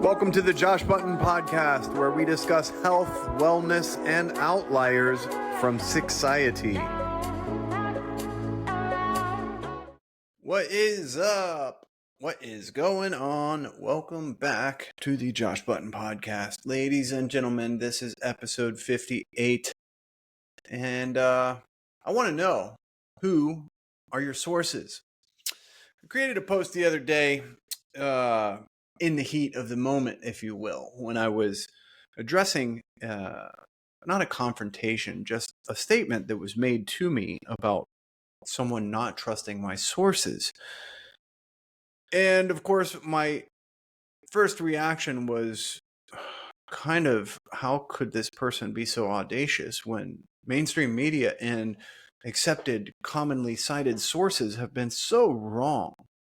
Welcome to the Josh Button Podcast, where we discuss health, wellness, and outliers from society. What is up? What is going on? Welcome back to the Josh Button Podcast. Ladies and gentlemen, this is episode 58. And I want to know, who are your sources? I created a post the other day in the heat of the moment, if you will, when I was addressing not a confrontation, just a statement that was made to me about someone not trusting my sources. And of course, my first reaction was kind of, how could this person be so audacious when mainstream media and accepted, commonly cited sources have been so wrong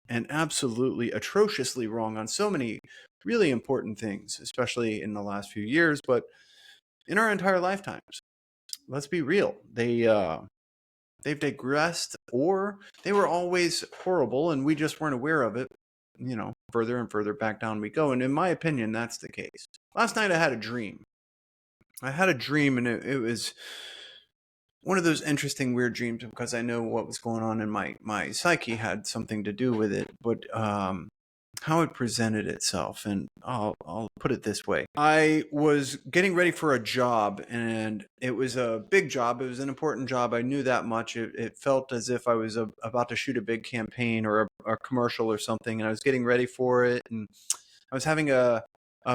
and absolutely atrociously wrong on so many really important things, especially in the last few years, but in our entire lifetimes. Let's be real. They've digressed, or they were always horrible and we just weren't aware of it. You know, further and further back down we go. And in my opinion, that's the case. Last night I had a dream. And it was one of those interesting, weird dreams, because I know what was going on in my psyche had something to do with it, but how it presented itself. And I'll put it this way. I was getting ready for a job, and it was a big job. It was an important job. I knew that much. It felt as if I was about to shoot a big campaign or a commercial or something, and I was getting ready for it. And I was having a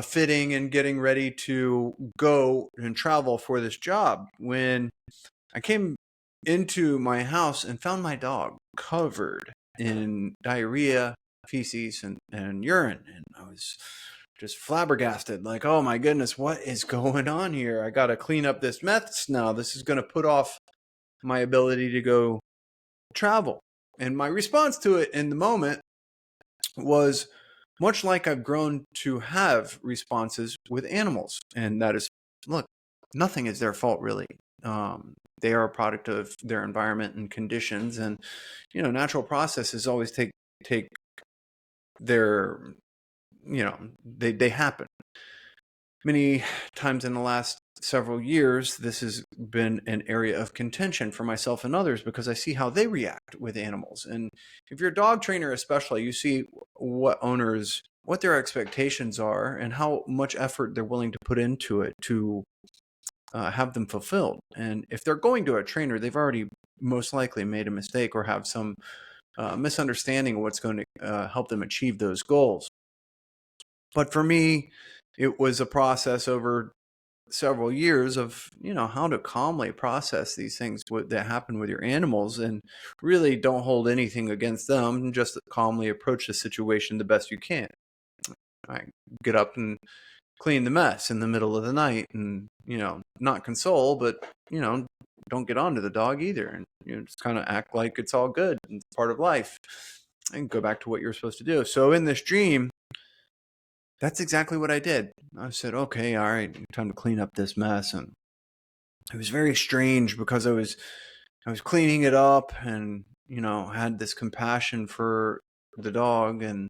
fitting and getting ready to go and travel for this job when I came into my house and found my dog covered in diarrhea, feces, and urine. And I was just flabbergasted, like, oh my goodness, what is going on here? I got to clean up this mess now. This is going to put off my ability to go travel. And my response to it in the moment was much like I've grown to have responses with animals. And that is, look, nothing is their fault, really. They are a product of their environment and conditions, and natural processes always take their, they happen. Many times in the last several years, this has been an area of contention for myself and others, because I see how they react with animals. And if you're a dog trainer especially, you see what their expectations are and how much effort they're willing to put into it to have them fulfilled. And if they're going to a trainer, they've already most likely made a mistake or have some misunderstanding of what's going to help them achieve those goals. But for me, it was a process over several years of how to calmly process these things that happen with your animals, and really don't hold anything against them, just calmly approach the situation the best you can. I get up and clean the mess in the middle of the night, and not console, but don't get onto the dog either, and just kind of act like it's all good and it's part of life, and go back to what you're supposed to do. So in this dream, that's exactly what I did. I said, okay, all right, time to clean up this mess. And it was very strange, because I was cleaning it up, and had this compassion for the dog, and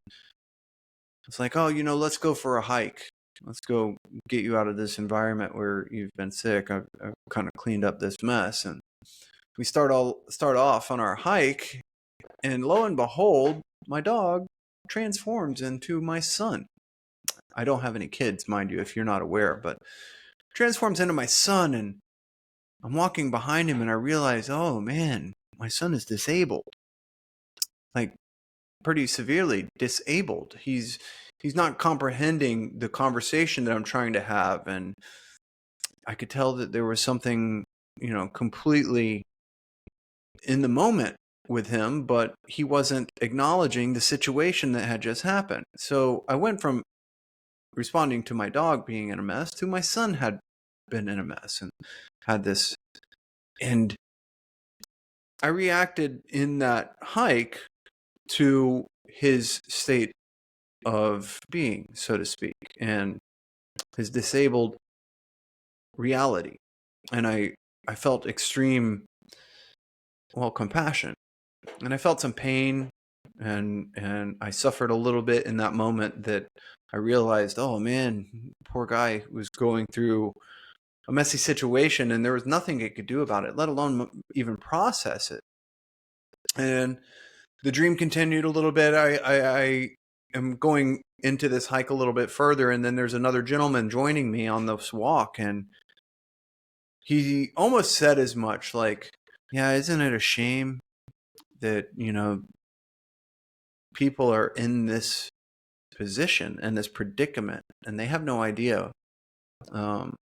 it's like, oh, let's go for a hike. Let's go get you out of this environment where you've been sick. I've kind of cleaned up this mess. And we start off on our hike, and lo and behold, my dog transforms into my son. I don't have any kids, mind you, if you're not aware, but transforms into my son. And I'm walking behind him, and I realize, oh man, my son is disabled. Like, pretty severely disabled. He's not comprehending the conversation that I'm trying to have. And I could tell that there was something, completely in the moment with him, but he wasn't acknowledging the situation that had just happened. So I went from responding to my dog being in a mess to my son had been in a mess and had this. And I reacted in that hike to his state of being, so to speak, and his disabled reality. And I felt extreme, compassion, and I felt some pain, and I suffered a little bit in that moment that I realized, oh man, poor guy was going through a messy situation and there was nothing it could do about it, let alone even process it. And the dream continued a little bit. I am going into this hike a little bit further, and then there's another gentleman joining me on this walk, and he almost said as much, like, yeah, isn't it a shame that, people are in this position and this predicament and they have no idea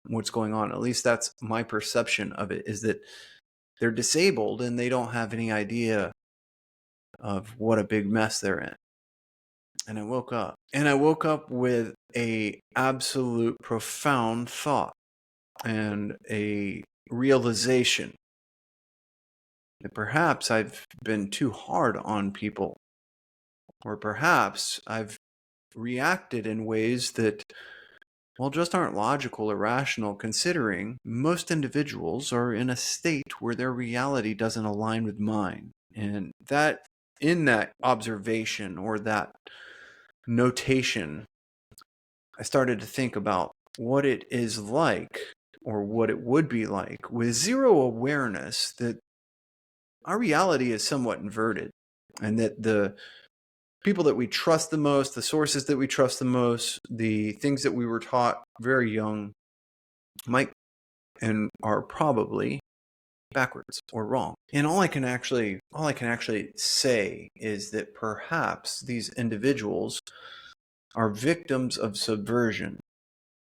what's going on. At least that's my perception of it, is that they're disabled and they don't have any idea of what a big mess they're in. And I woke up with a absolute profound thought and a realization that perhaps I've been too hard on people, or perhaps I've reacted in ways that, well, just aren't logical or rational, considering most individuals are in a state where their reality doesn't align with mine. And that, in that observation or that notation, I started to think about what it is like, or what it would be like, with zero awareness that our reality is somewhat inverted, and that the people that we trust the most, the sources that we trust the most, the things that we were taught very young might and are probably backwards or wrong. And all I can actually say is that perhaps these individuals are victims of subversion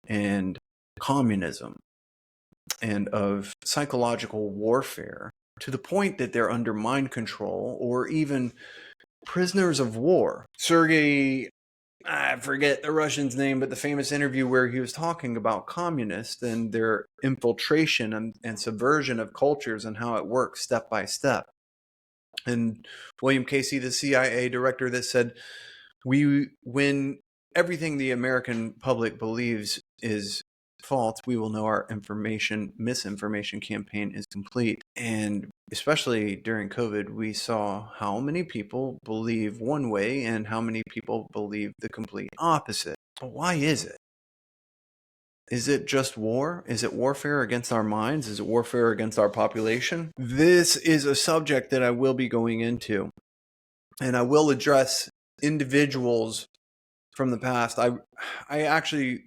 and communism and of psychological warfare, to the point that they're under mind control or even prisoners of war. Sergei, I forget the Russian's name, but the famous interview where he was talking about communists and their infiltration and subversion of cultures and how it works step by step. And William Casey, the CIA director, that said, when everything the American public believes is false, we will know our misinformation campaign is complete. And especially during COVID, we saw how many people believe one way and how many people believe the complete opposite. But why is it? Is it just war? Is it warfare against our minds? Is it warfare against our population? This is a subject that I will be going into, and I will address individuals from the past. I actually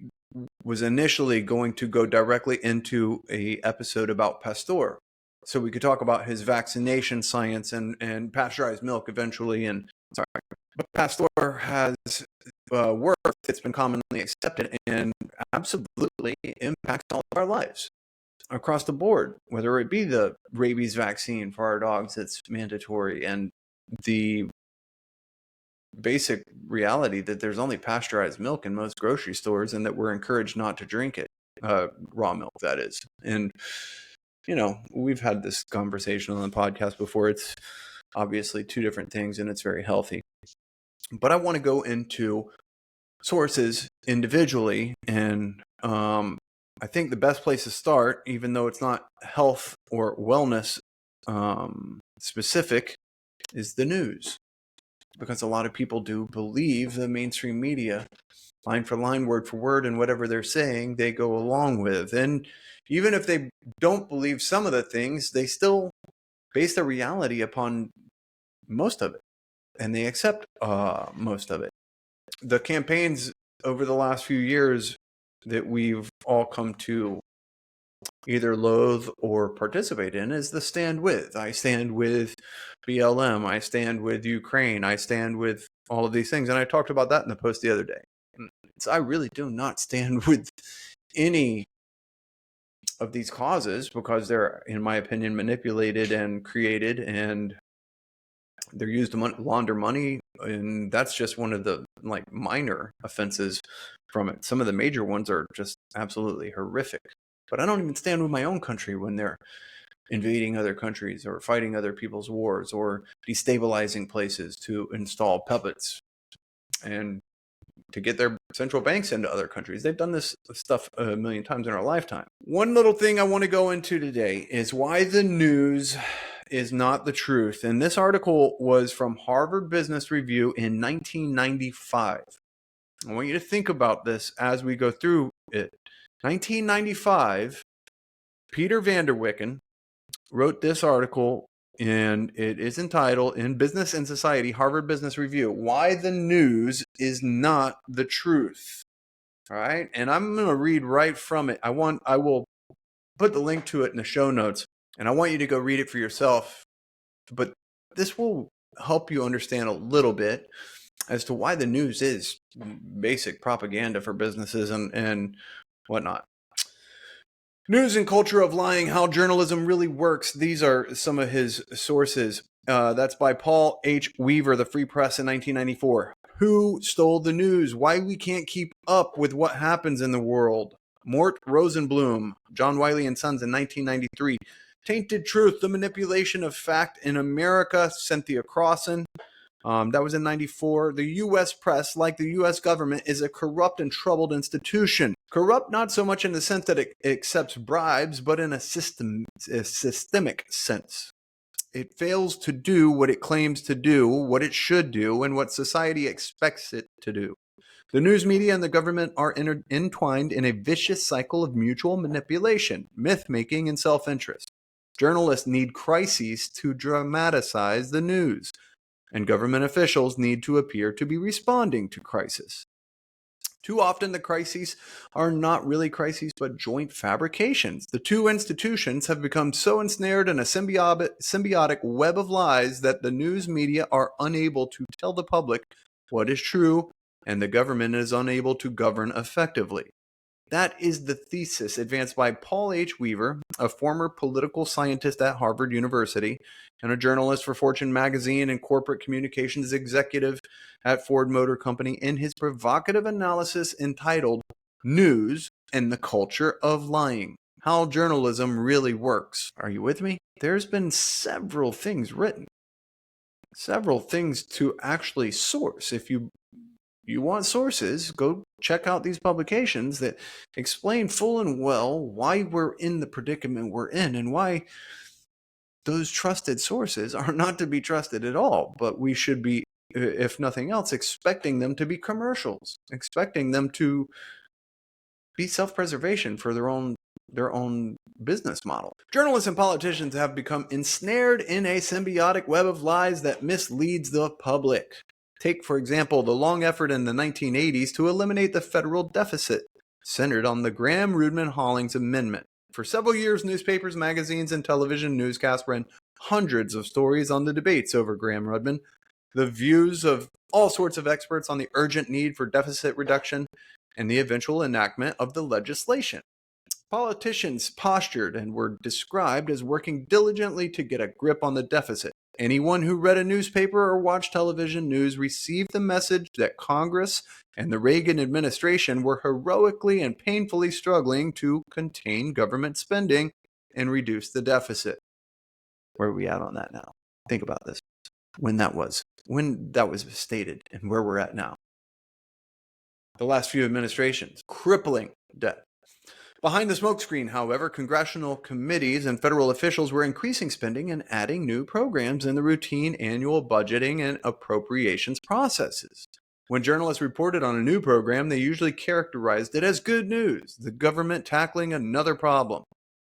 was initially going to go directly into a episode about Pasteur, so we could talk about his vaccination science and pasteurized milk eventually. But Pasteur has work that's been commonly accepted and absolutely impacts all of our lives across the board, whether it be the rabies vaccine for our dogs that's mandatory, and the basic reality that there's only pasteurized milk in most grocery stores and that we're encouraged not to drink it, raw milk, that is. And, we've had this conversation on the podcast before. It's obviously two different things and it's very healthy. But I want to go into sources individually, and I think the best place to start, even though it's not health or wellness specific, is the news. Because a lot of people do believe the mainstream media, line for line, word for word, and whatever they're saying, they go along with. And even if they don't believe some of the things, they still base their reality upon most of it, and they accept most of it. The campaigns over the last few years that we've all come to either loathe or participate in is the stand with. I stand with BLM. I stand with Ukraine. I stand with all of these things. And I talked about that in the post the other day. I really do not stand with any of these causes, because they're, in my opinion, manipulated and created, and they're used to launder money. And that's just one of the minor offenses from it. Some of the major ones are just absolutely horrific. But I don't even stand with my own country when they're invading other countries or fighting other people's wars or destabilizing places to install puppets and to get their central banks into other countries. They've done this stuff a million times in our lifetime. One little thing I want to go into today is why the news is not the truth. And this article was from Harvard Business Review in 1995. I want you to think about this as we go through it. 1995, Peter Vanderwicken wrote this article, and it is entitled In Business and Society, Harvard Business Review, Why the News is Not the Truth. All right. And I'm going to read right from it. I will put the link to it in the show notes, and I want you to go read it for yourself. But this will help you understand a little bit as to why the news is basic propaganda for businesses and whatnot. News and Culture of Lying, How Journalism Really Works. These are some of his sources. That's by Paul H. Weaver, The Free Press in 1994. Who Stole the News? Why We Can't Keep Up with What Happens in the World. Mort Rosenblum, John Wiley and Sons in 1993. Tainted Truth, The Manipulation of Fact in America, Cynthia Crossan. That was in 94. The U.S. press, like the U.S. government, is a corrupt and troubled institution. Corrupt not so much in the sense that it accepts bribes, but in a systemic sense. It fails to do what it claims to do, what it should do, and what society expects it to do. The news media and the government are entwined in a vicious cycle of mutual manipulation, myth-making, and self-interest. Journalists need crises to dramatize the news, and government officials need to appear to be responding to crisis. Too often the crises are not really crises, but joint fabrications. The two institutions have become so ensnared in a symbiotic web of lies that the news media are unable to tell the public what is true, and the government is unable to govern effectively. That is the thesis advanced by Paul H. Weaver, a former political scientist at Harvard University and a journalist for Fortune magazine and corporate communications executive at Ford Motor Company, in his provocative analysis entitled News and the Culture of Lying, How Journalism Really Works. Are you with me? There's been several things written, several things to actually source. If you want sources, go check out these publications that explain full and well why we're in the predicament we're in and why those trusted sources are not to be trusted at all. But we should be, if nothing else, expecting them to be commercials, expecting them to be self-preservation for their own business model. Journalists and politicians have become ensnared in a symbiotic web of lies that misleads the public. Take, for example, the long effort in the 1980s to eliminate the federal deficit, centered on the Graham-Rudman-Hollings Amendment. For several years, newspapers, magazines, and television newscasts ran hundreds of stories on the debates over Graham-Rudman, the views of all sorts of experts on the urgent need for deficit reduction, and the eventual enactment of the legislation. Politicians postured and were described as working diligently to get a grip on the deficit. Anyone who read a newspaper or watched television news received the message that Congress and the Reagan administration were heroically and painfully struggling to contain government spending and reduce the deficit. Where are we at on that now? Think about this. When that was stated and where we're at now. The last few administrations, crippling debt. Behind the smokescreen, however, congressional committees and federal officials were increasing spending and adding new programs in the routine annual budgeting and appropriations processes. When journalists reported on a new program, they usually characterized it as good news, the government tackling another problem,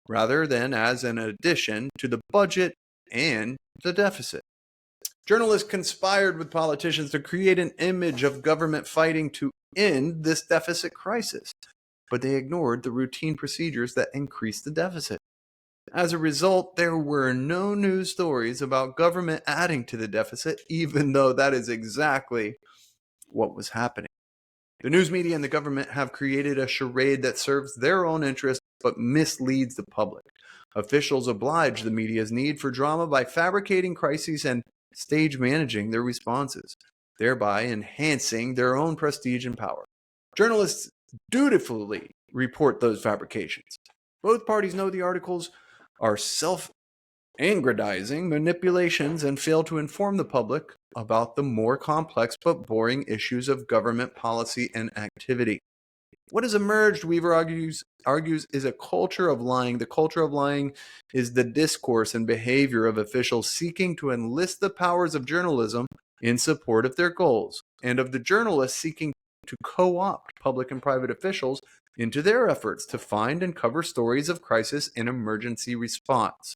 rather than as an addition to the budget and the deficit. Journalists conspired with politicians to create an image of government fighting to end this deficit crisis, but they ignored the routine procedures that increased the deficit. As a result, there were no news stories about government adding to the deficit, even though that is exactly what was happening. The news media and the government have created a charade that serves their own interests but misleads the public. Officials oblige the media's need for drama by fabricating crises and stage managing their responses, thereby enhancing their own prestige and power. Journalists dutifully report those fabrications. Both parties know the articles are self-aggrandizing manipulations and fail to inform the public about the more complex but boring issues of government policy and activity. What has emerged, Weaver argues, is a culture of lying. The culture of lying is the discourse and behavior of officials seeking to enlist the powers of journalism in support of their goals, and of the journalists seeking to co-opt public and private officials into their efforts to find and cover stories of crisis and emergency response.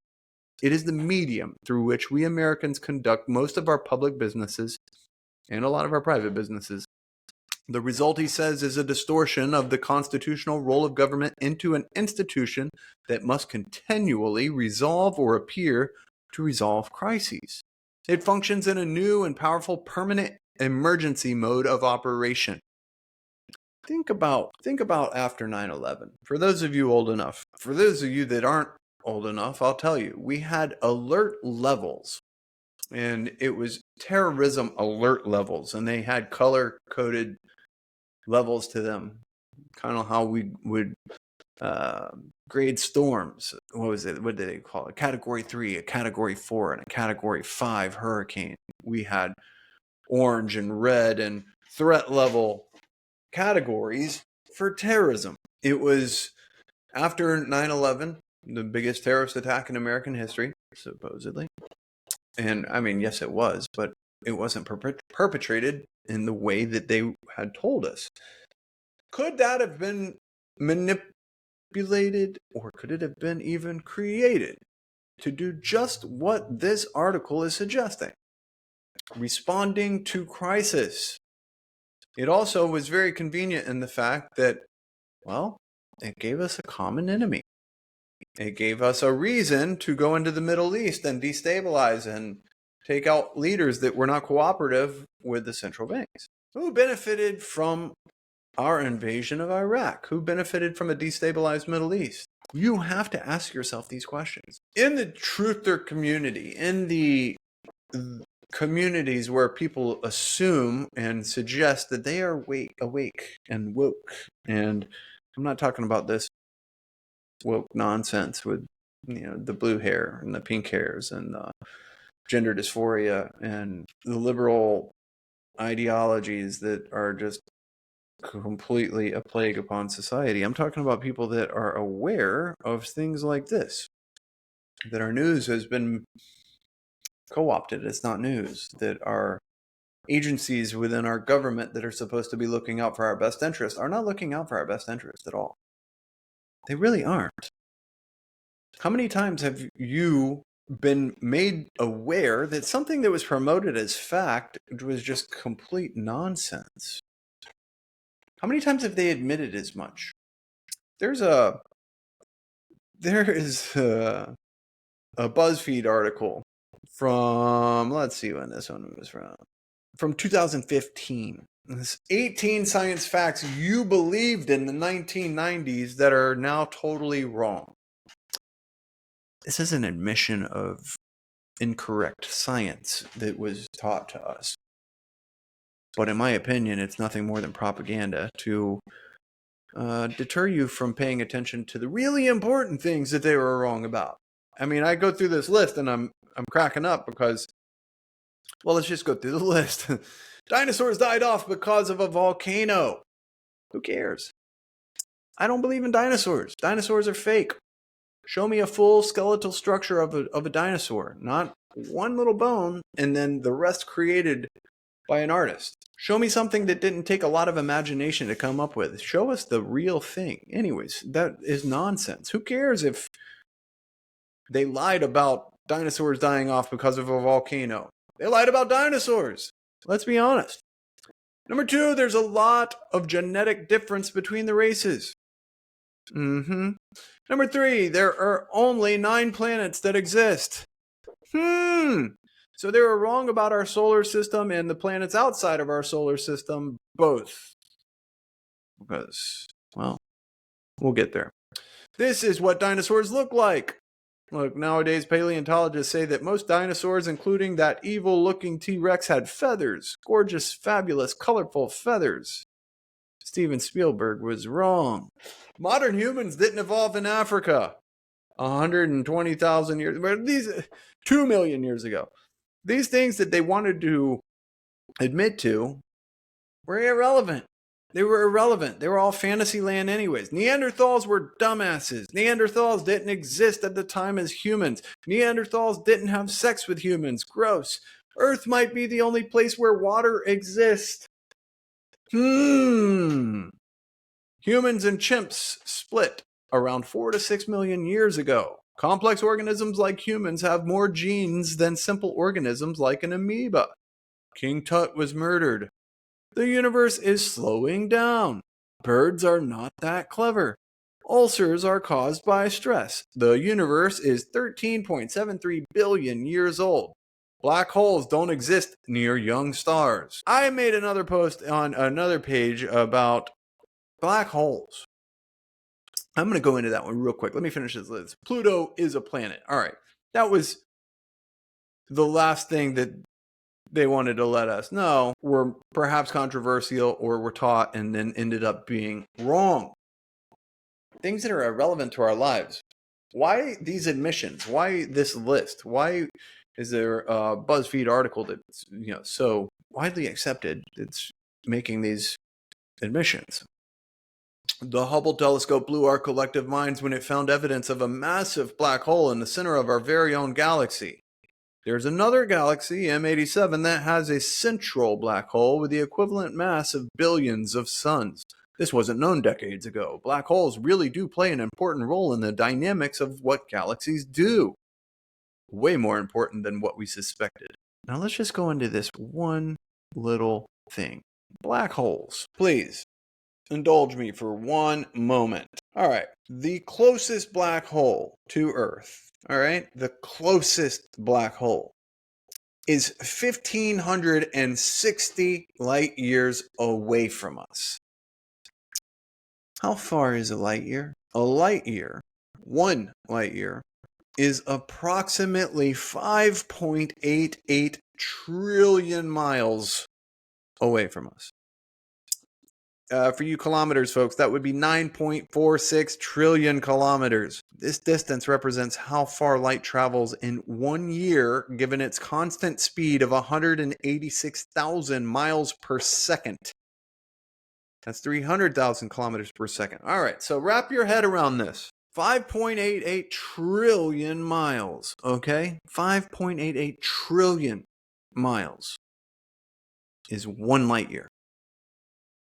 It is the medium through which we Americans conduct most of our public businesses and a lot of our private businesses. The result, he says, is a distortion of the constitutional role of government into an institution that must continually resolve or appear to resolve crises. It functions in a new and powerful permanent emergency mode of operation. Think about after 9/11. For those of you old enough, for those of you that aren't old enough, I'll tell you, we had alert levels, and it was terrorism alert levels, and they had color-coded levels to them, kind of how we would grade storms. What was it? What did they call it? Category 3, a Category 4, and a Category 5 hurricane. We had orange and red and threat level categories for terrorism. It was after 9/11, the biggest terrorist attack in American history, supposedly. And I mean, yes, it was, but it wasn't perpetrated in the way that they had told us. Could that have been manipulated, or could it have been even created to do just what this article is suggesting? Responding to crisis. It also was very convenient in the fact that, well, it gave us a common enemy. It gave us a reason to go into the Middle East and destabilize and take out leaders that were not cooperative with the central banks. Who benefited from our invasion of Iraq? Who benefited from a destabilized Middle East? You have to ask yourself these questions. In the truther community, in the communities where people assume and suggest that they are awake and woke, and I'm not talking about this woke nonsense with the blue hair and the pink hairs and the gender dysphoria and the liberal ideologies that are just completely a plague upon society. I'm talking about people that are aware of things like this, that our news has been co-opted. It's not news. That our agencies within our government that are supposed to be looking out for our best interest are not looking out for our best interest at all. They really aren't. How many times have you been made aware that something that was promoted as fact was just complete nonsense? How many times have they admitted as much? There is a BuzzFeed article from, let's see when this one was from 2015. This 18 science facts you believed in the 1990s that are now totally wrong. This is an admission of incorrect science that was taught to us. But in my opinion, it's nothing more than propaganda to deter you from paying attention to the really important things that they were wrong about. I mean, I go through this list and I'm cracking up because, well, let's just go through the list. Dinosaurs died off because of a volcano. Who cares? I don't believe in dinosaurs. Dinosaurs are fake. Show me a full skeletal structure of a dinosaur, not one little bone and then the rest created by an artist. Show me something that didn't take a lot of imagination to come up with. Show us the real thing. Anyways, that is nonsense. Who cares if they lied about dinosaurs dying off because of a volcano? They lied about dinosaurs. Let's be honest. Number 2, there's a lot of genetic difference between the races. Number 3, there are only 9 planets that exist. So they were wrong about our solar system and the planets outside of our solar system, both. Because, well, we'll get there. This is what dinosaurs look like. Look, nowadays paleontologists say that most dinosaurs, including that evil-looking T-Rex, had feathers. Gorgeous, fabulous, colorful feathers. Steven Spielberg was wrong. Modern humans didn't evolve in Africa 120,000 years, 2 million years ago. These things that they wanted to admit to were irrelevant. They were irrelevant. They were all fantasy land anyways. Neanderthals were dumbasses. Neanderthals didn't exist at the time as humans. Neanderthals didn't have sex with humans. Gross. Earth might be the only place where water exists. Humans and chimps split around 4 to 6 million years ago. Complex organisms like humans have more genes than simple organisms like an amoeba. King Tut was murdered. The universe is slowing down. Birds are not that clever. Ulcers are caused by stress. The universe is 13.73 billion years old. Black holes don't exist near young stars. I made another post on another page about black holes. I'm going to go into that one real quick. Let me finish this list. Pluto is a planet. All right. That was the last thing that they wanted to let us know were perhaps controversial or were taught and then ended up being wrong. Things that are irrelevant to our lives. Why these admissions? Why this list? Why is there a BuzzFeed article that's so widely accepted that's making these admissions? The Hubble telescope blew our collective minds when it found evidence of a massive black hole in the center of our very own galaxy. There's another galaxy, M87, that has a central black hole with the equivalent mass of billions of suns. This wasn't known decades ago. Black holes really do play an important role in the dynamics of what galaxies do. Way more important than what we suspected. Now let's just go into this one little thing. Black holes. Please, indulge me for one moment. All right. The closest black hole to Earth, all right, the closest black hole is 1,560 light years away from us. How far is a light year? A light year, 1 light year, is approximately 5.88 trillion miles away from us. For you kilometers, folks, that would be 9.46 trillion kilometers. This distance represents how far light travels in 1 year, given its constant speed of 186,000 miles per second. That's 300,000 kilometers per second. All right, so wrap your head around this. 5.88 trillion miles, okay? 5.88 trillion miles is 1 light year.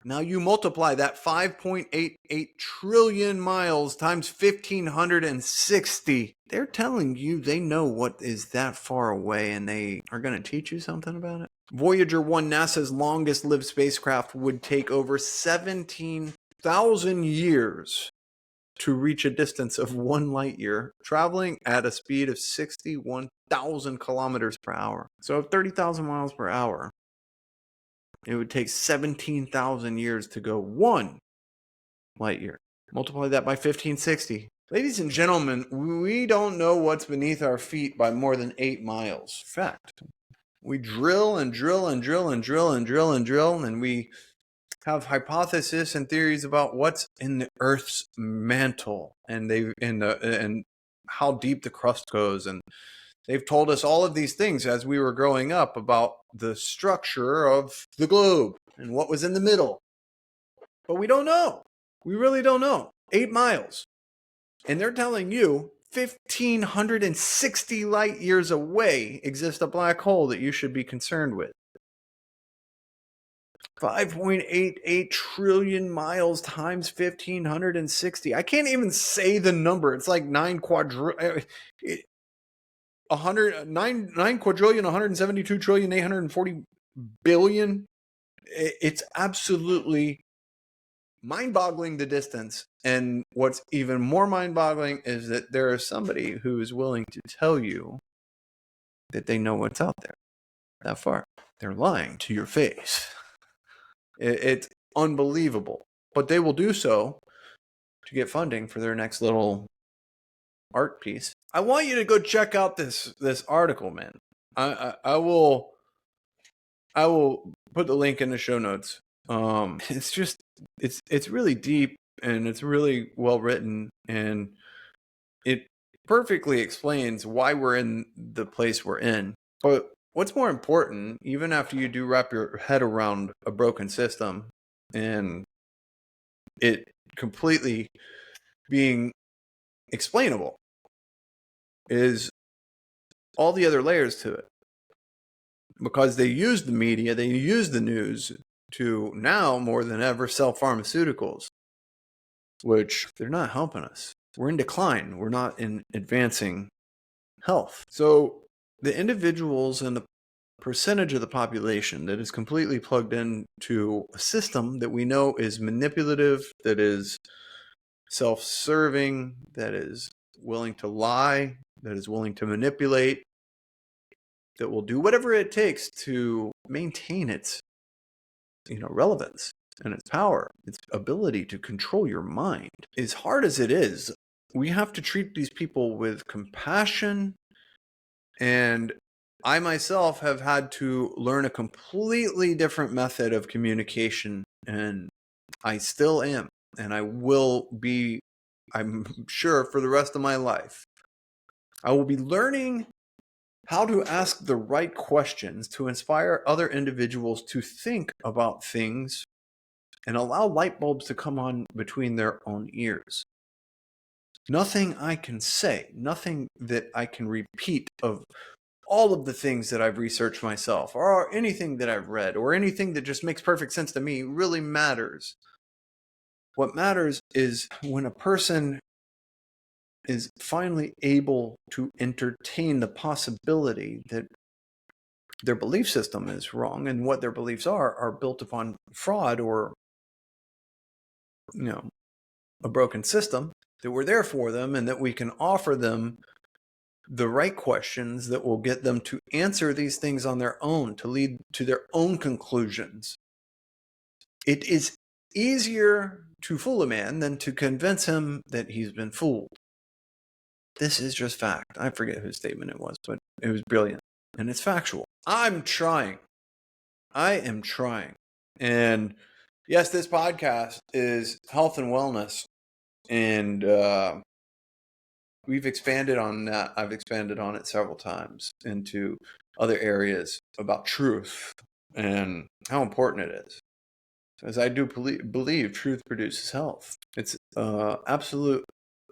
Now you multiply that 5.88 trillion miles times 1,560. They're telling you they know what is that far away and they are going to teach you something about it. Voyager 1, NASA's longest lived spacecraft, would take over 17,000 years to reach a distance of 1 light year, traveling at a speed of 61,000 kilometers per hour. So 30,000 miles per hour. It would take 17,000 years to go 1 light year. Multiply that by 1,560. Ladies and gentlemen, we don't know what's beneath our feet by more than 8 miles. Fact. We drill and drill and drill and drill and drill and drill, and we have hypotheses and theories about what's in the Earth's mantle and how deep the crust goes, and they've told us all of these things as we were growing up about the structure of the globe and what was in the middle. But we don't know. We really don't know. 8 miles. And they're telling you 1,560 light years away exists a black hole that you should be concerned with. 5.88 trillion miles times 1,560. I can't even say the number. It's like 9 quadrillion, 172 trillion, 840 billion. It's absolutely mind-boggling, the distance. And what's even more mind-boggling is that there is somebody who is willing to tell you that they know what's out there that far. They're lying to your face. It's unbelievable. But they will do so to get funding for their next little art piece. I want you to go check out this article, man. I will put the link in the show notes. It's just it's really deep and it's really well written, and it perfectly explains why we're in the place we're in. But what's more important, even after you do wrap your head around a broken system and it completely being explainable, is all the other layers to it. Because they use the media, they use the news to now more than ever sell pharmaceuticals, which they're not helping us. We're in decline. We're not in advancing health. So the individuals and the percentage of the population that is completely plugged into a system that we know is manipulative, that is self-serving, that is willing to lie, that is willing to manipulate, that will do whatever it takes to maintain its relevance and its power, its ability to control your mind. As hard as it is, we have to treat these people with compassion. And I myself have had to learn a completely different method of communication, and I still am, and I will be, I'm sure, for the rest of my life. I will be learning how to ask the right questions to inspire other individuals to think about things and allow light bulbs to come on between their own ears. Nothing I can say, nothing that I can repeat of all of the things that I've researched myself, or anything that I've read, or anything that just makes perfect sense to me really matters. What matters is when a person is finally able to entertain the possibility that their belief system is wrong and what their beliefs are built upon fraud or a broken system, that we're there for them and that we can offer them the right questions that will get them to answer these things on their own, to lead to their own conclusions. It is easier to fool a man than to convince him that he's been fooled. This is just fact. I forget whose statement it was, but it was brilliant. And it's factual. I'm trying. I am trying. And yes, this podcast is health and wellness. And we've expanded on that. I've expanded on it several times into other areas about truth and how important it is. As I do believe truth produces health. It's absolute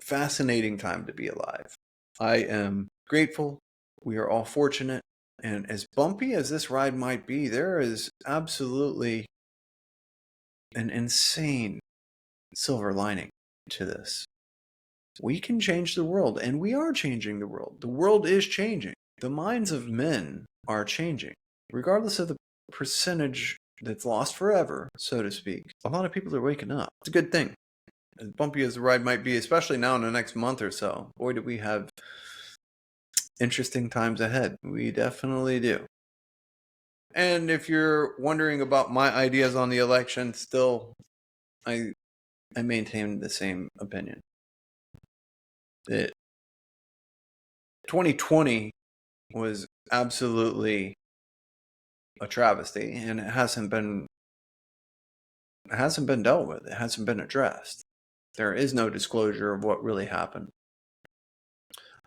fascinating time to be alive. I am grateful. We are all fortunate. And as bumpy as this ride might be, there is absolutely an insane silver lining to this. We can change the world, and we are changing the world. The world is changing. The minds of men are changing. Regardless of the percentage that's lost forever, so to speak, a lot of people are waking up. It's a good thing. As bumpy as the ride might be, especially now in the next month or so, boy, do we have interesting times ahead. We definitely do. And if you're wondering about my ideas on the election, still, I maintain the same opinion. That 2020 was absolutely a travesty, and it hasn't been dealt with. It hasn't been addressed. There is no disclosure of what really happened.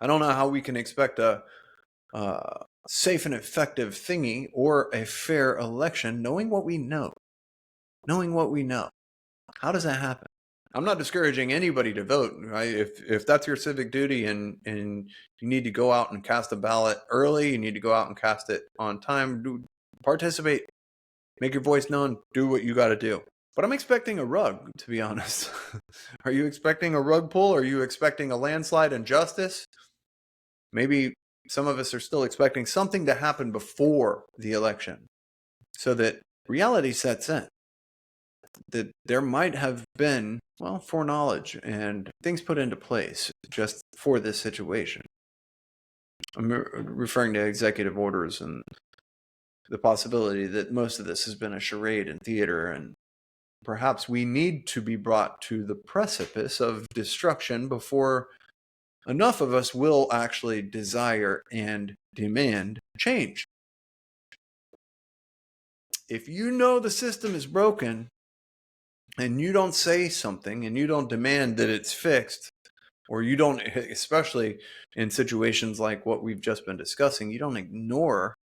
I don't know how we can expect a safe and effective thingy or a fair election knowing what we know. How does that happen? I'm not discouraging anybody to vote, right? If that's your civic duty and you need to go out and cast a ballot early, you need to go out and cast it on time, participate, make your voice known, do what you got to do. But I'm expecting a rug, to be honest. Are you expecting a rug pull? Are you expecting a landslide and justice? Maybe some of us are still expecting something to happen before the election so that reality sets in. That there might have been, foreknowledge and things put into place just for this situation. I'm referring to executive orders and the possibility that most of this has been a charade in theater, and perhaps we need to be brought to the precipice of destruction before enough of us will actually desire and demand change. If you know the system is broken, and you don't say something and you don't demand that it's fixed, or you don't, especially in situations like what we've just been discussing, you don't ignore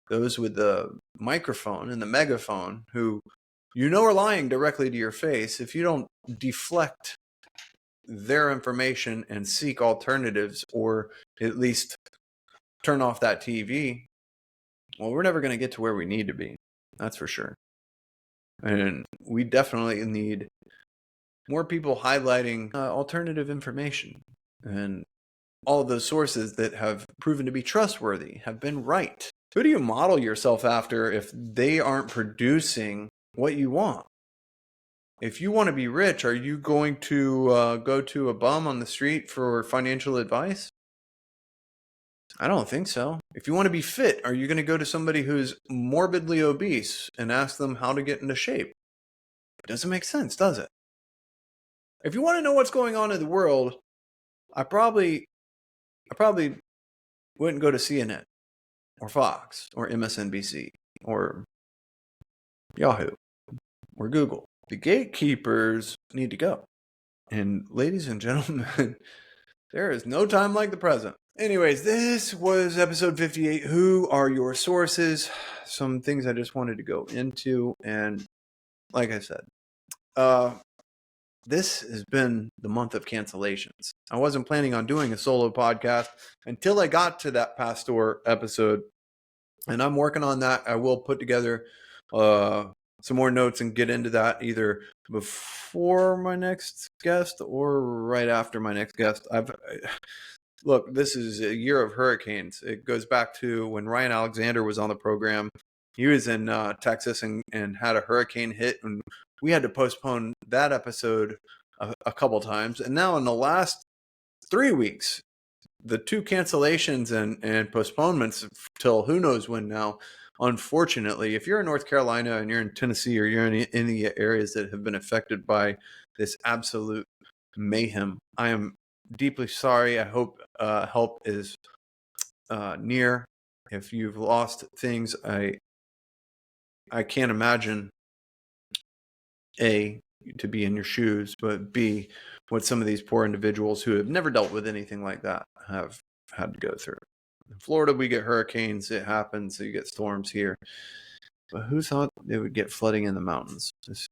those with the microphone and the megaphone who are lying directly to your face. If you don't deflect their information and seek alternatives, or at least turn off that TV, well, we're never going to get to where we need to be. That's for sure. And we definitely need more people highlighting alternative information. And all of those sources that have proven to be trustworthy have been right. Who do you model yourself after if they aren't producing what you want? If you want to be rich, are you going to go to a bum on the street for financial advice? I don't think so. If you want to be fit, are you going to go to somebody who's morbidly obese and ask them how to get into shape? It doesn't make sense, does it? If you want to know what's going on in the world, I probably wouldn't go to CNN or Fox or MSNBC or Yahoo or Google. The gatekeepers need to go. And ladies and gentlemen, there is no time like the present. Anyways, this was episode 58. Who are your sources? Some things I just wanted to go into. And like I said, this has been the month of cancellations. I wasn't planning on doing a solo podcast until I got to that Pastor episode. And I'm working on that. I will put together some more notes and get into that either before my next guest or right after my next guest. Look, this is a year of hurricanes. It goes back to when Ryan Alexander was on the program. He was in Texas and had a hurricane hit, and we had to postpone that episode a couple times. And now in the last 3 weeks, the two cancellations and postponements till who knows when now. Unfortunately, if you're in North Carolina and you're in Tennessee or you're in any areas that have been affected by this absolute mayhem, I am deeply sorry. I hope help is near. If you've lost things, I can't imagine A, to be in your shoes, but B, what some of these poor individuals who have never dealt with anything like that have had to go through. In Florida, we get hurricanes. It happens. You get storms here. But who thought they would get flooding in the mountains? It's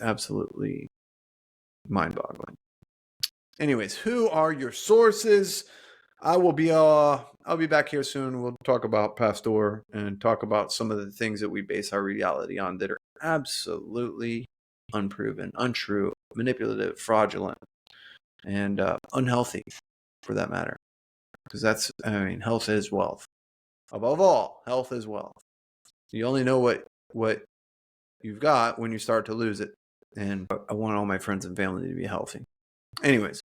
absolutely mind-boggling. Anyways, who are your sources? I'll be back here soon. We'll talk about Pastor and talk about some of the things that we base our reality on that are absolutely unproven, untrue, manipulative, fraudulent, and unhealthy for that matter. Because health is wealth. Above all, health is wealth. You only know what you've got when you start to lose it. And I want all my friends and family to be healthy. Anyways,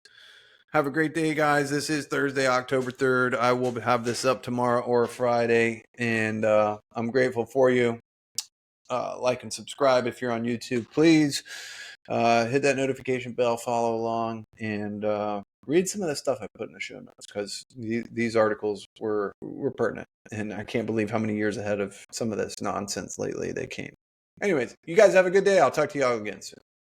have a great day, guys. This is Thursday, October 3rd. I will have this up tomorrow or Friday. And I'm grateful for you. Like and subscribe if you're on YouTube. Please hit that notification bell, follow along, and read some of the stuff I put in the show notes because these articles were pertinent. And I can't believe how many years ahead of some of this nonsense lately they came. Anyways, you guys have a good day. I'll talk to y'all again soon.